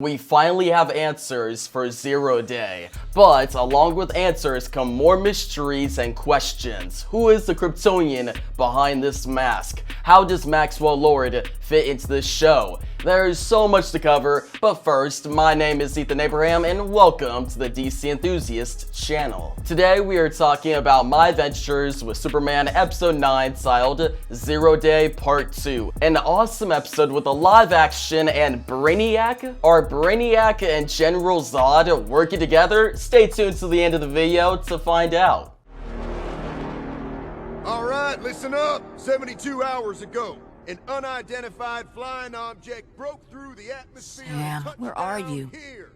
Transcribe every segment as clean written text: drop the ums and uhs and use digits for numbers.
We finally have answers for Zero Day, but along with answers come more mysteries and questions. Who is the Kryptonian behind this mask? How does Maxwell Lord fit into this show? There's so much to cover, but first, my name is Ethan Abraham and welcome to the DC Enthusiast channel. Today we are talking about my adventures with Superman episode 9 titled Zero Day Part 2. An awesome episode with a live action and Brainiac? Are Brainiac and General Zod working together? Stay tuned to the end of the video to find out. Alright, listen up! 72 hours ago, an unidentified flying object broke through the atmosphere. Sam, and touched where are down you? Here.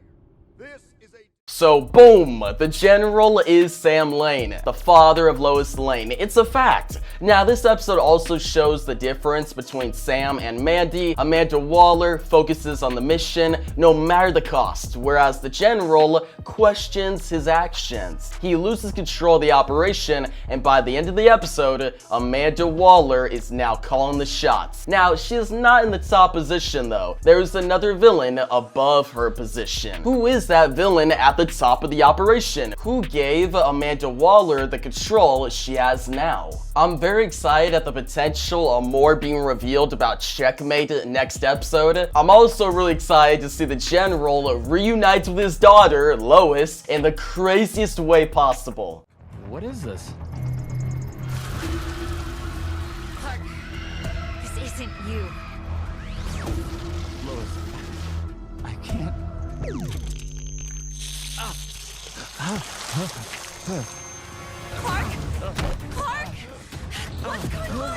This is a... So boom, the General is Sam Lane, the father of Lois Lane. It's a fact. Now this episode also shows the difference between Sam and Mandy. Amanda Waller focuses on the mission no matter the cost, whereas the General questions his actions. He loses control of the operation, and by the end of the episode, Amanda Waller is now calling the shots. Now, she is not in the top position though. There's another villain above her position. Who is that villain at the top of the operation? Who gave Amanda Waller the control she has now? I'm very excited at the potential of more being revealed about Checkmate next episode. I'm also really excited to see the General reunite with his daughter, Lois, in the craziest way possible. What is this? Clark, this isn't you. Lois, I can't. Clark? Clark? What's going on?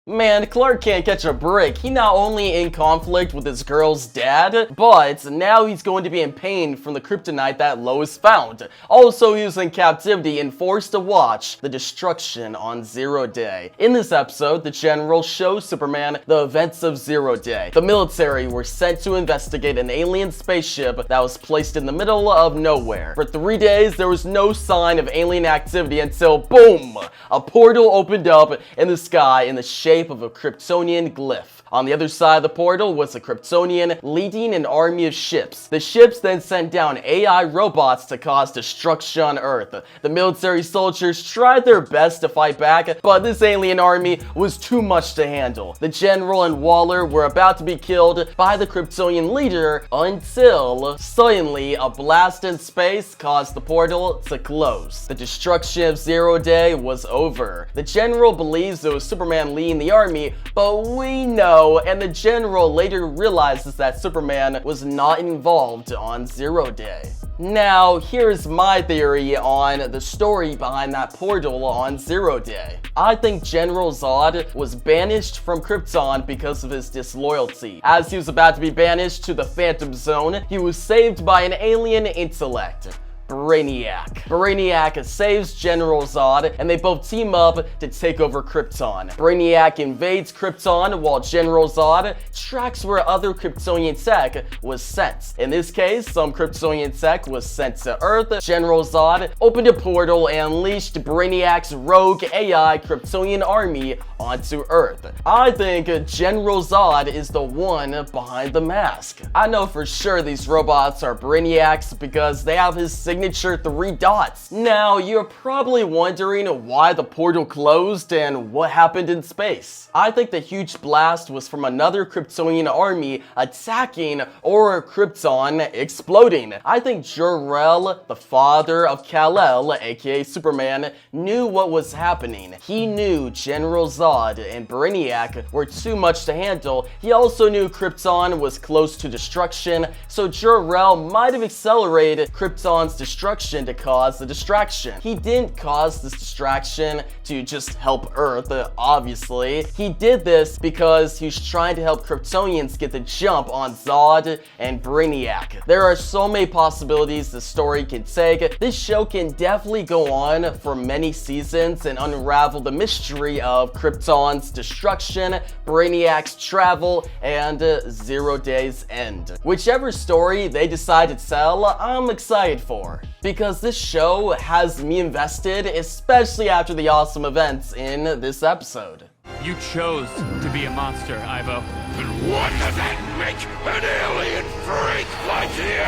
Man, Clark can't catch a break. He not only in conflict with his girl's dad, but now he's going to be in pain from the kryptonite that Lois found. Also, he was in captivity and forced to watch the destruction on Zero Day. In this episode, the General shows Superman the events of Zero Day. The military were sent to investigate an alien spaceship that was placed in the middle of nowhere. For 3 days, there was no sign of alien activity until, boom, a portal opened up in the sky in the shape of a Kryptonian glyph. On the other side of the portal was a Kryptonian leading an army of ships. The ships then sent down AI robots to cause destruction on Earth. The military soldiers tried their best to fight back, but this alien army was too much to handle. The General and Waller were about to be killed by the Kryptonian leader until suddenly a blast in space caused the portal to close. The destruction of Zero Day was over. The General believes it was Superman leading the army, but we know, and the General later realizes that Superman was not involved on Zero Day. Now, here's my theory on the story behind that portal on Zero Day. I think General Zod was banished from Krypton because of his disloyalty. As he was about to be banished to the Phantom Zone, he was saved by an alien intellect, Brainiac. Brainiac saves General Zod, and they both team up to take over Krypton. Brainiac invades Krypton while General Zod tracks where other Kryptonian tech was sent. In this case, some Kryptonian tech was sent to Earth. General Zod opened a portal and unleashed Brainiac's rogue AI Kryptonian army onto Earth. I think General Zod is the one behind the mask. I know for sure these robots are Brainiac's because they have his signature 3 dots. Now, you're probably wondering why the portal closed and what happened in space. I think the huge blast was from another Kryptonian army attacking or Krypton exploding. I think Jor-El, the father of Kal-El, aka Superman, knew what was happening. He knew General Zod and Brainiac were too much to handle. He also knew Krypton was close to destruction, so Jor-El might have accelerated Krypton's destruction to cause the distraction. He didn't cause this distraction to just help Earth, obviously. He did this because he was trying to help Kryptonians get the jump on Zod and Brainiac. There are so many possibilities the story can take. This show can definitely go on for many seasons and unravel the mystery of Krypton's destruction, Brainiac's travel, and Zero Day's end. Whichever story they decide to tell, I'm excited for, because this show has me invested, especially after the awesome events in this episode. You chose to be a monster, Ivo. And what does that make an alien freak like you?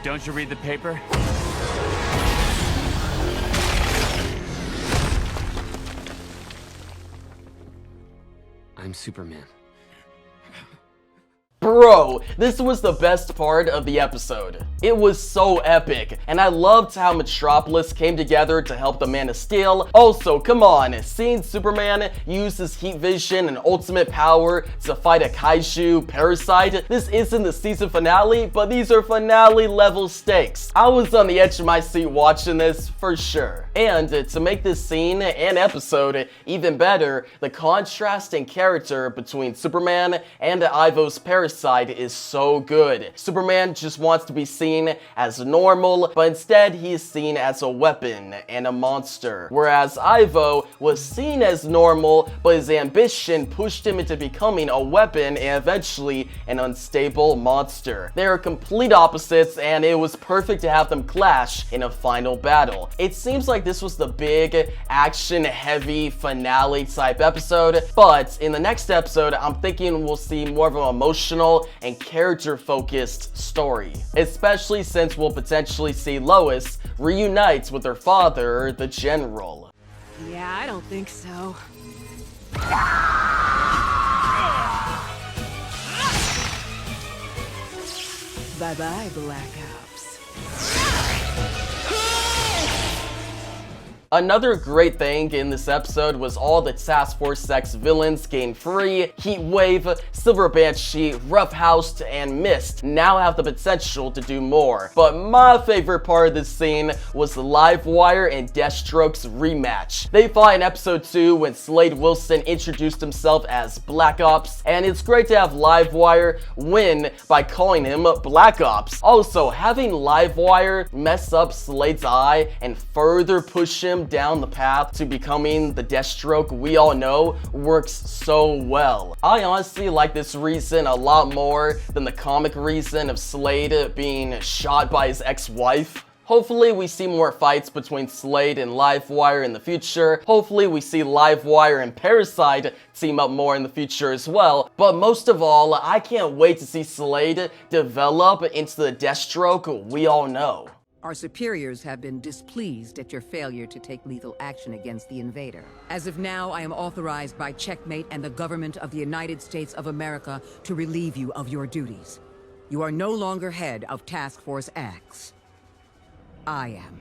Don't you read the paper? I'm Superman. Bro, this was the best part of the episode. It was so epic, and I loved how Metropolis came together to help the Man of Steel. Also, come on, seeing Superman use his heat vision and ultimate power to fight a kaiju, Parasite. This isn't the season finale, but these are finale level stakes. I was on the edge of my seat watching this for sure. And to make this scene and episode even better, the contrast in character between Superman and Ivo's Parasite is so good. Superman just wants to be seen as normal, but instead he is seen as a weapon and a monster. Whereas Ivo was seen as normal, but his ambition pushed him into becoming a weapon and eventually an unstable monster. They are complete opposites, and it was perfect to have them clash in a final battle. It seems like this was the big action-heavy finale type episode, but in the next episode, I'm thinking we'll see more of an emotional and character-focused story, especially since we'll potentially see Lois reunite with her father, the General. Yeah, I don't think so. Bye-bye, Black Ops. Another great thing in this episode was all the Task Force X villains gain free. Heatwave, Silver Banshee, Roughhoused, and Mist now have the potential to do more. But my favorite part of this scene was the Livewire and Deathstroke's rematch. They fought in episode 2 when Slade Wilson introduced himself as Black Ops, and it's great to have Livewire win by calling him Black Ops. Also, having Livewire mess up Slade's eye and further push him down the path to becoming the Deathstroke we all know works so well. I honestly like this reason a lot more than the comic reason of Slade being shot by his ex-wife. Hopefully we see more fights between Slade and Livewire in the future. Hopefully we see Livewire and Parasite team up more in the future as well. But most of all, I can't wait to see Slade develop into the Deathstroke we all know. Our superiors have been displeased at your failure to take lethal action against the invader. As of now, I am authorized by Checkmate and the government of the United States of America to relieve you of your duties. You are no longer head of Task Force X. I am.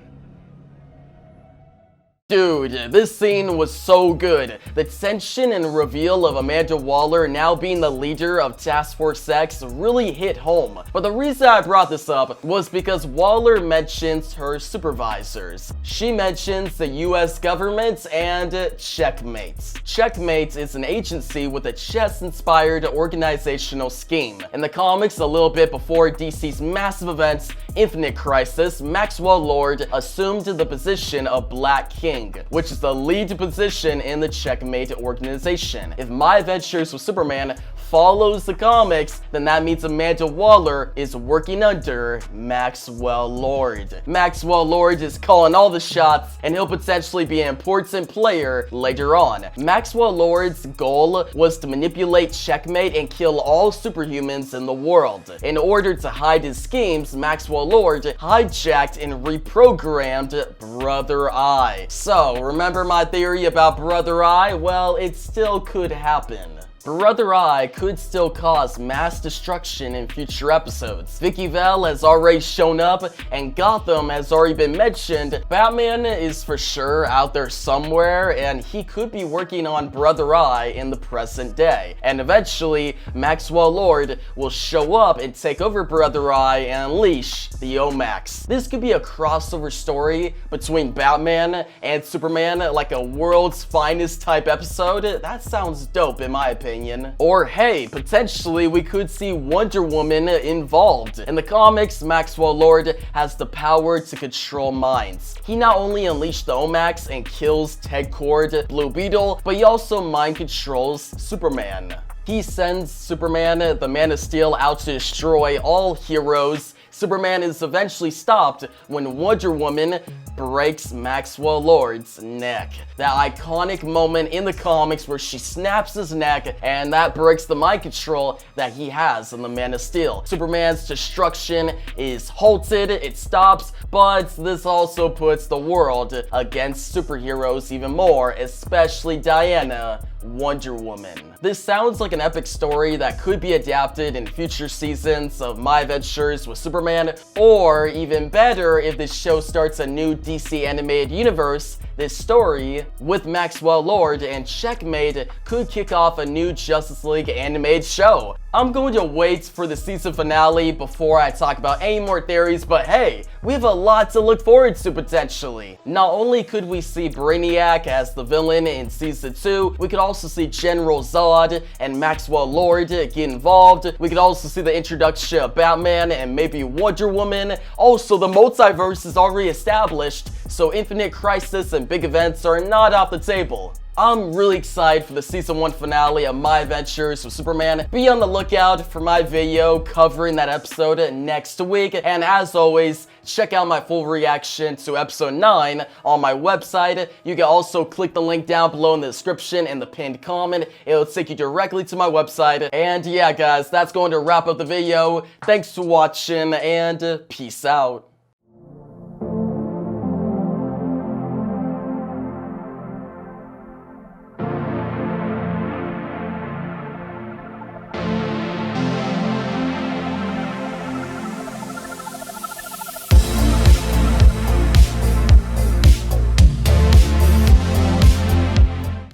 Dude, this scene was so good. The tension and reveal of Amanda Waller now being the leader of Task Force X really hit home. But the reason I brought this up was because Waller mentions her supervisors. She mentions the US government and Checkmate. Checkmate is an agency with a chess-inspired organizational scheme. In the comics, a little bit before DC's massive events, Infinite Crisis, Maxwell Lord assumed the position of Black King, which is the lead position in the Checkmate organization. If My Adventures with Superman follows the comics, then that means Amanda Waller is working under Maxwell Lord. Maxwell Lord is calling all the shots, and he'll potentially be an important player later on. Maxwell Lord's goal was to manipulate Checkmate and kill all superhumans in the world. In order to hide his schemes, Maxwell Lord hijacked and reprogrammed Brother Eye. So, remember my theory about Brother Eye? Well, it still could happen. Brother Eye could still cause mass destruction in future episodes. Vicky Vale has already shown up, and Gotham has already been mentioned. Batman is for sure out there somewhere, and he could be working on Brother Eye in the present day. And eventually, Maxwell Lord will show up and take over Brother Eye and unleash the Omax. This could be a crossover story between Batman and Superman, like a world's finest type episode. That sounds dope in my opinion. Or hey, potentially we could see Wonder Woman involved. In the comics, Maxwell Lord has the power to control minds. He not only unleashed the Omax and kills Ted Kord, Blue Beetle, but he also mind controls Superman. He sends Superman, the Man of Steel, out to destroy all heroes. Superman is eventually stopped when Wonder Woman breaks Maxwell Lord's neck. That iconic moment in the comics where she snaps his neck, and that breaks the mind control that he has in the Man of Steel. Superman's destruction is halted, it stops, but this also puts the world against superheroes even more, especially Diana, Wonder Woman. This sounds like an epic story that could be adapted in future seasons of My Adventures with Superman, or even better, if this show starts a new DC animated universe, this story with Maxwell Lord and Checkmate could kick off a new Justice League animated show. I'm going to wait for the season finale before I talk about any more theories, but hey, we have a lot to look forward to potentially. Not only could we see Brainiac as the villain in season 2, we could also see General Zod and Maxwell Lord get involved. We could also see the introduction of Batman and maybe Wonder Woman. Also, the multiverse is already established, so Infinite Crisis and big events are not off the table. I'm really excited for the season 1 finale of My Adventures with Superman. Be on the lookout for my video covering that episode next week. And as always, check out my full reaction to episode 9 on my website. You can also click the link down below in the description and the pinned comment. It'll take you directly to my website. And yeah, guys, that's going to wrap up the video. Thanks for watching and peace out.